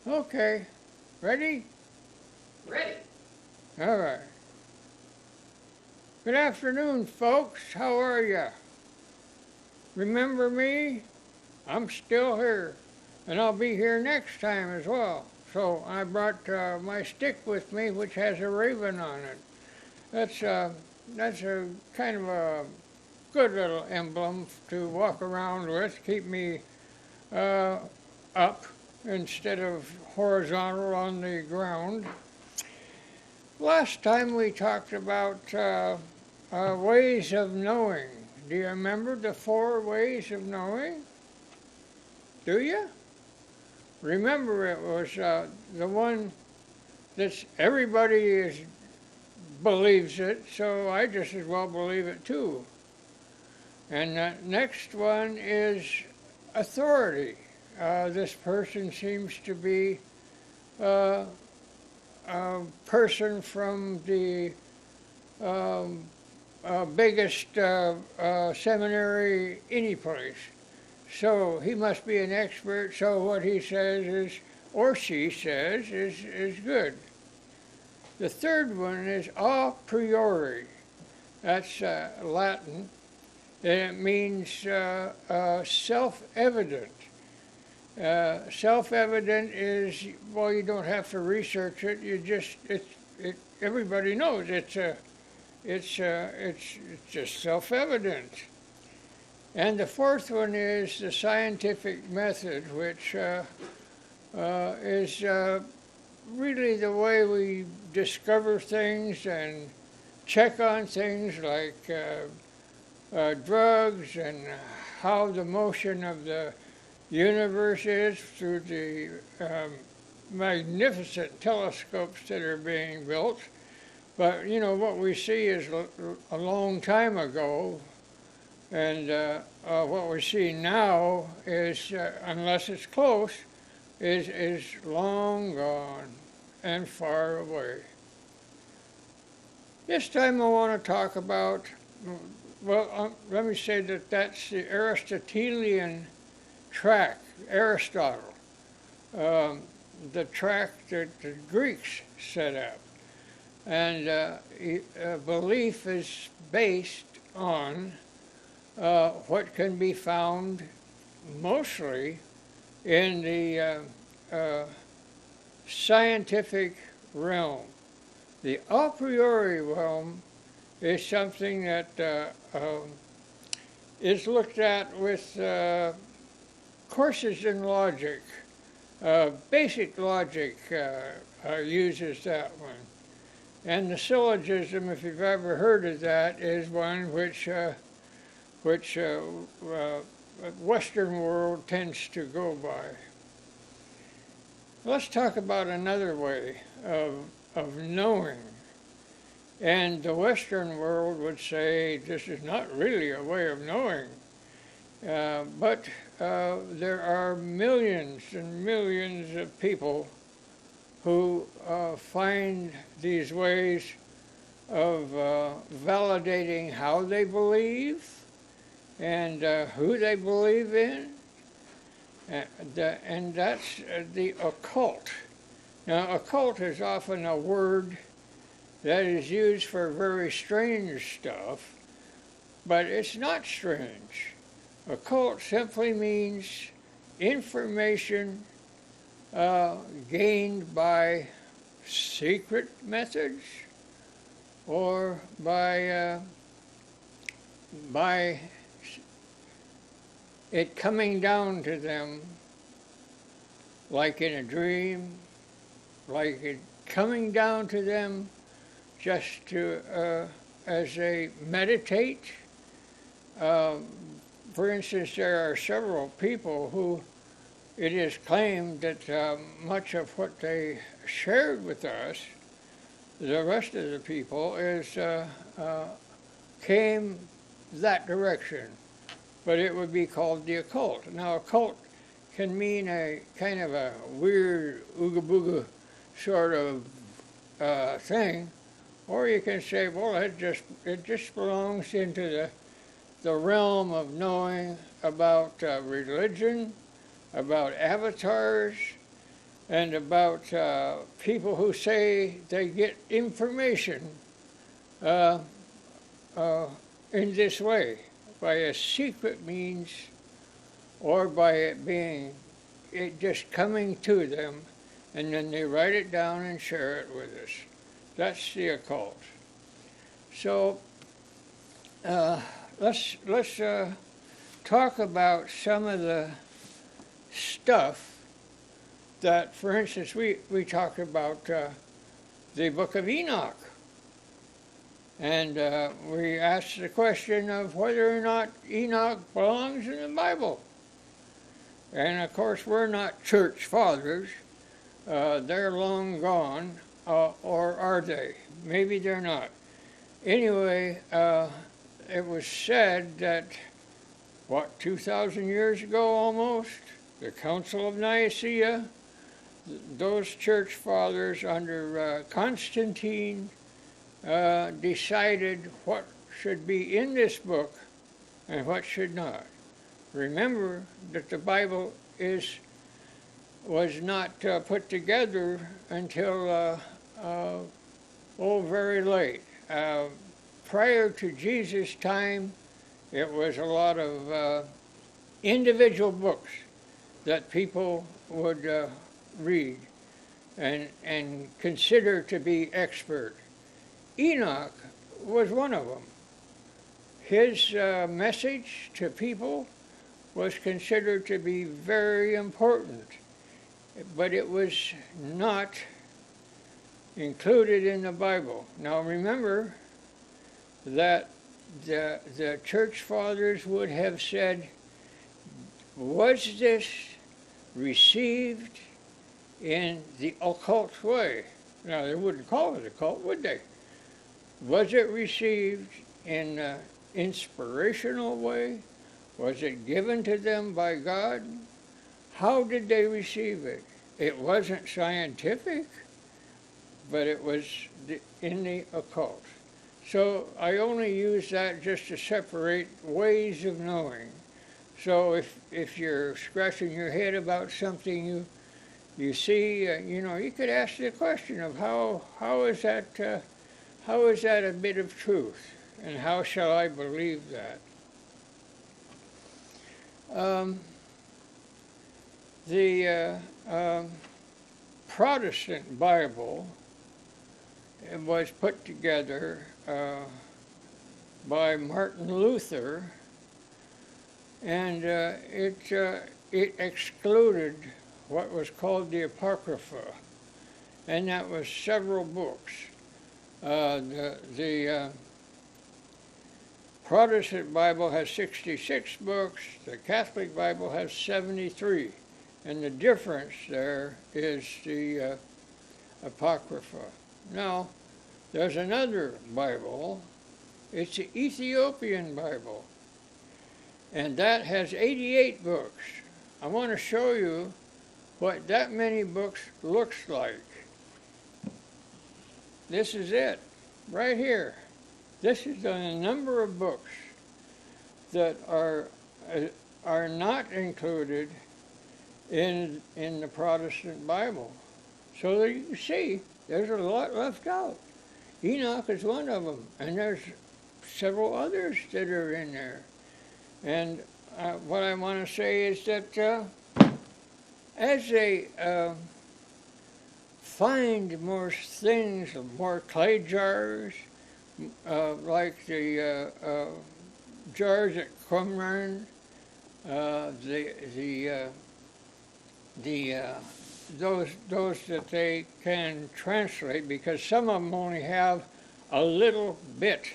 Okay. Ready? Ready. All right. Good afternoon, folks. How are ya? Remember me? I'm still here, and I'll be here next time as well. So I brought my stick with me, which has a raven on it. That's a kind of a good little emblem to walk around with, keep me uh, up instead of horizontal on the ground. Last time we talked about ways of knowing. Do you remember the 4 ways of knowing? Do you? Remember, it was the one that believes it, so I just as well believe it too. And the next one is authority. This person seems to be a person from the biggest seminary any place. So he must be an expert, so what he says is, or she says, is good. The third one is a priori. That's Latin, and it means self-evident. Self-evident is, well, you don't have to research it. Everybody knows it's just self-evident. And the fourth one is the scientific method, which is really the way we discover things and check on things like drugs and how the motion of the universe is through the magnificent telescopes that are being built. But, you know, what we see is a long time ago, and what we see now is, unless it's close, is long gone and far away. This time I want to talk about, well, let me say that that's the Aristotelian track, Aristotle, the track that the Greeks set up. And belief is based on what can be found mostly in the scientific realm. The a priori realm is something that is looked at with courses in logic. Basic logic uses that one. And the syllogism, if you've ever heard of that, is one which Western world tends to go by. Let's talk about another way of knowing. And the Western world would say this is not really a way of knowing. But there are millions and millions of people who find these ways of validating how they believe and who they believe in, and that's the occult. Now, occult is often a word that is used for very strange stuff, but it's not strange. Occult simply means information gained by secret methods or by it coming down to them like in a dream, like it coming down to them just to as they meditate. For instance, there are several people who it is claimed that much of what they shared with us, the rest of the people, is came that direction. But it would be called the occult. Now, occult can mean a kind of a weird ooga-booga sort of thing, or you can say, well, it just belongs into the realm of knowing about religion, about avatars, and about people who say they get information uh, in this way, by a secret means, or by it just coming to them, and then they write it down and share it with us. That's the occult. So let's talk about some of the stuff that, for instance, we talked about the book of Enoch. And we asked the question of whether or not Enoch belongs in the Bible. And of course, we're not church fathers. They're long gone, or are they? Maybe they're not. Anyway, it was said that, 2,000 years ago almost, the Council of Nicaea, those church fathers under Constantine decided what should be in this book and what should not. Remember that the Bible was not put together until very late. Prior to Jesus' time, it was a lot of individual books that people would read and consider to be expert. Enoch was one of them. His message to people was considered to be very important, but it was not included in the Bible. Now remember that the church fathers would have said, was this received in the occult way? Now, they wouldn't call it occult, would they? Was it received in an inspirational way? Was it given to them by God? How did they receive it? It wasn't scientific, but it was in the occult. So I only use that just to separate ways of knowing. So if you're scratching your head about something you see, you could ask the question of how is that a bit of truth, and how shall I believe that? The Protestant Bible was put together by Martin Luther, and it excluded what was called the Apocrypha, and that was several books. The Protestant Bible has 66 books, the Catholic Bible has 73, and the difference there is the Apocrypha. Now, there's another Bible, it's the Ethiopian Bible, and that has 88 books. I want to show you what that many books looks like. This is it, right here. This is the number of books that are not included in the Protestant Bible. So there you see, there's a lot left out. Enoch is one of them, and there's several others that are in there. And what I want to say is that as they find more things, more clay jars, like the jars at Qumran, those that they can translate, because some of them only have a little bit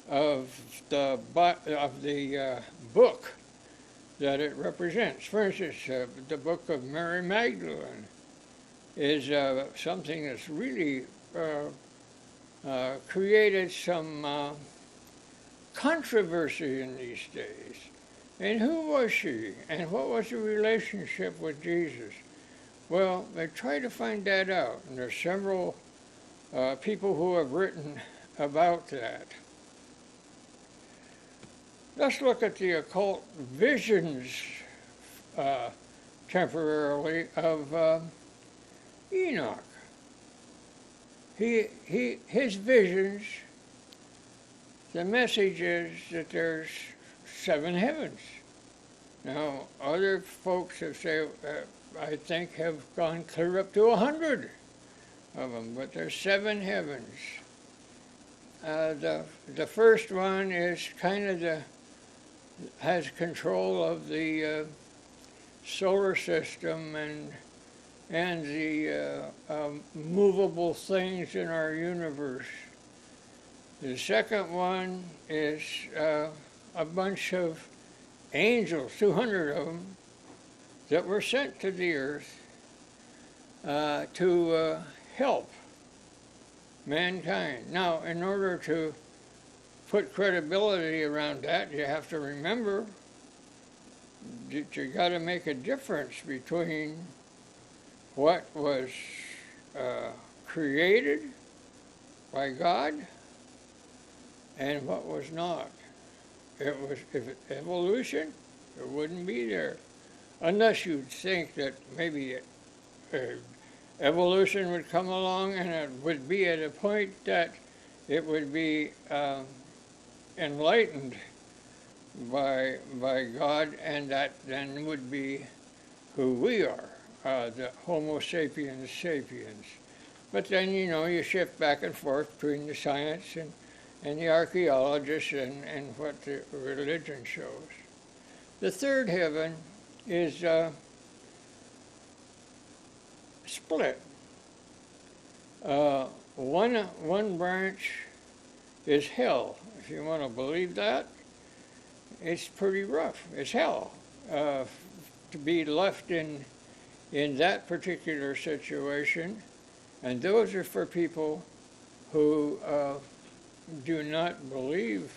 of the book that it represents. For instance, the book of Mary Magdalene is something that's really created some controversy in these days. And who was she? And what was the relationship with Jesus? Well, they try to find that out, and there's several people who have written about that. Let's look at the occult visions temporarily of Enoch. His visions, the message is that there's 7 heavens. Now, other folks have said, I think, have gone clear up to 100 of them, but there's 7 heavens. The first one is kind of has control of the solar system and the movable things in our universe. The second one is a bunch of angels, 200 of them, that were sent to the earth to help mankind. Now, in order to put credibility around that, you have to remember that you got to make a difference between what was created by God and what was not. If evolution, it wouldn't be there, unless you'd think that maybe evolution would come along and it would be at a point that it would be enlightened by God, and that then would be who we are, the Homo sapiens sapiens. But then, you shift back and forth between the science and the archaeologists and what the religion shows. The third heaven is split. One branch is hell. If you want to believe that, it's pretty rough. It's hell to be left in that particular situation, and those are for people who do not believe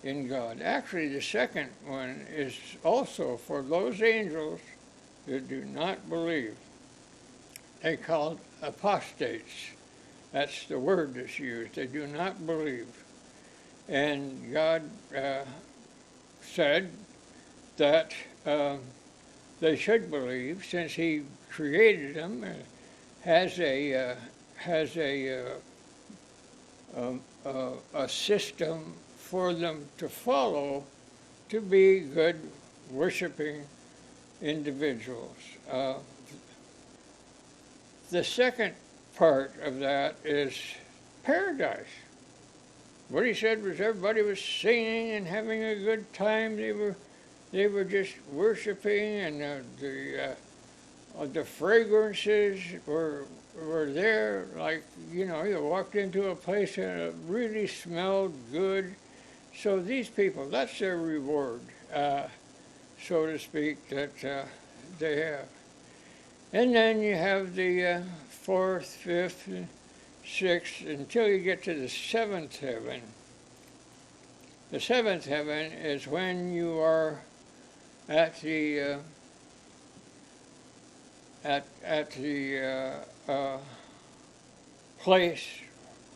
in God. Actually, the second one is also for those angels that do not believe. They're called apostates. That's the word that's used. They do not believe. And God said that they should believe, since He created them, has a system for them to follow to be good worshiping individuals. The second part of that is paradise. What he said was everybody was singing and having a good time. They were just worshiping, and the fragrances were there. Like, you walked into a place and it really smelled good. So these people, that's their reward, so to speak, that they have. And then you have the fourth, fifth, and sixth, until you get to the seventh heaven. The seventh heaven is when you are at the place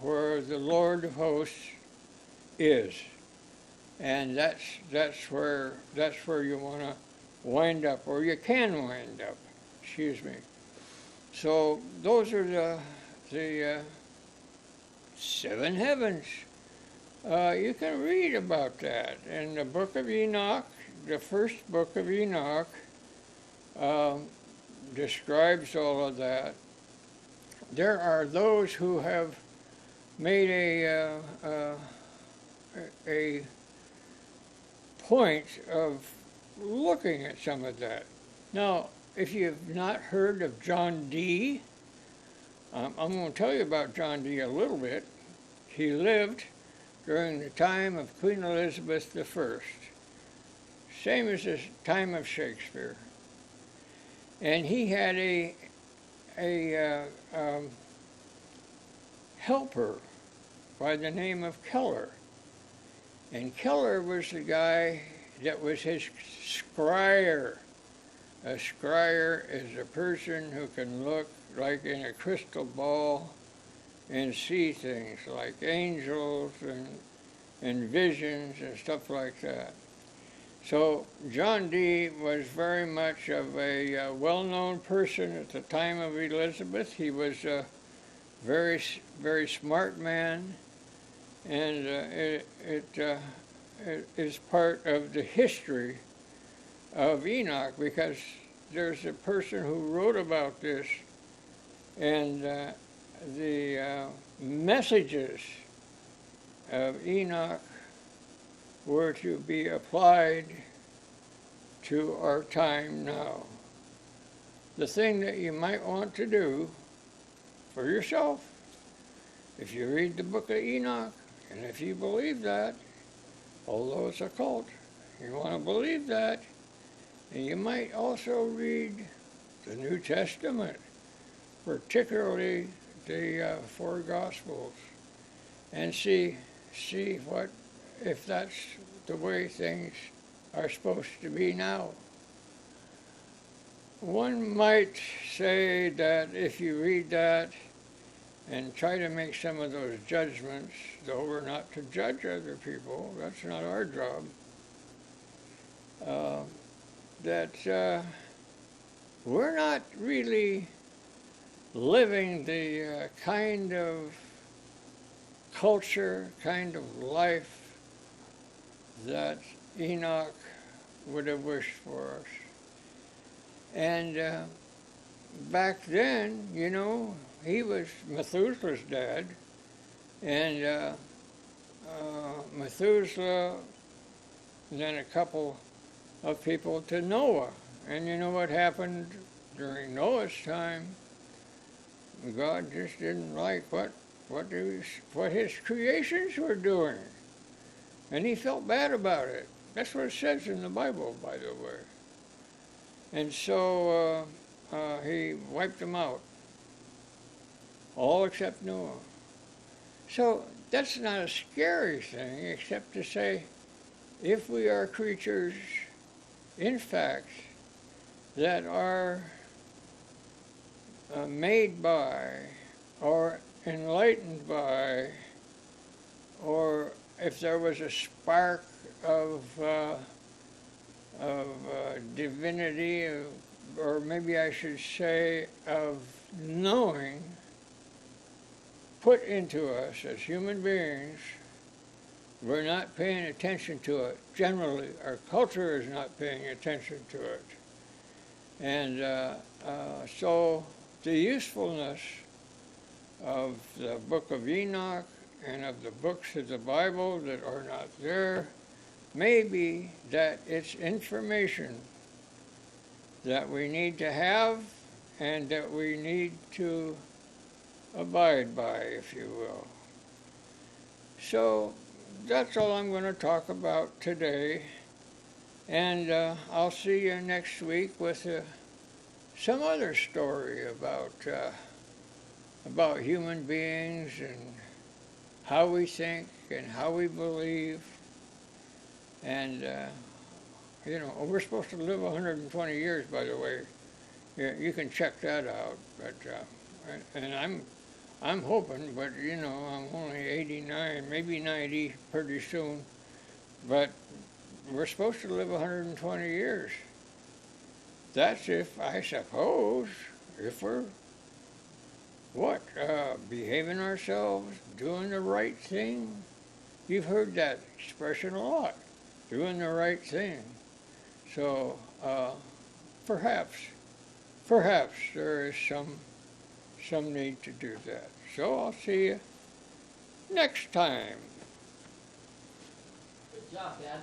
where the Lord of hosts is, and that's where you want to wind up, or you can wind up. Excuse me. So those are the 7 heavens. You can read about that in the book of Enoch. The first book of Enoch describes all of that. There are those who have made a point of looking at some of that. Now, if you've not heard of John Dee, I'm going to tell you about John Dee a little bit. He lived during the time of Queen Elizabeth I, same as the time of Shakespeare. And he had a helper by the name of Keller. And Keller was the guy that was his scryer. A scryer is a person who can look like in a crystal ball and see things like angels and visions and stuff like that. So John Dee was very much of a well-known person at the time of Elizabeth. He was a very smart man, and it is part of the history of Enoch, because there's a person who wrote about this, and the messages of Enoch were to be applied to our time now. The thing that you might want to do for yourself, if you read the book of Enoch, and if you believe that, although it's a cult, you want to believe that, and you might also read the New Testament, particularly the four Gospels, and see what, if that's the way things are supposed to be now. One might say that if you read that and try to make some of those judgments, though we're not to judge other people, that's not our job, that we're not really living the kind of culture, kind of life that Enoch would have wished for us. And back then, you know, he was Methuselah's dad, and Methuselah, then a couple of people to Noah. And you know what happened during Noah's time? God just didn't like what his creations were doing. And he felt bad about it. That's what it says in the Bible, by the way. And so he wiped them out, all except Noah. So that's not a scary thing, except to say, if we are creatures, in fact, that are made by, or enlightened by, or if there was a spark of divinity, or maybe I should say of knowing, put into us as human beings, we're not paying attention to it. Generally, our culture is not paying attention to it. And so the usefulness of the book of Enoch and of the books of the Bible that are not there may be that it's information that we need to have and that we need to abide by, if you will. So that's all I'm going to talk about today, and I'll see you next week with some other story about human beings and how we think and how we believe. And you know, we're supposed to live 120 years, by the way. You can check that out. But and I'm hoping, but you know, I'm only 89, maybe 90 pretty soon. But we're supposed to live 120 years. That's if, I suppose, if we're behaving ourselves, doing the right thing. You've heard that expression a lot, doing the right thing. So perhaps there is some need to do that. So I'll see you next time. Good job, Dad.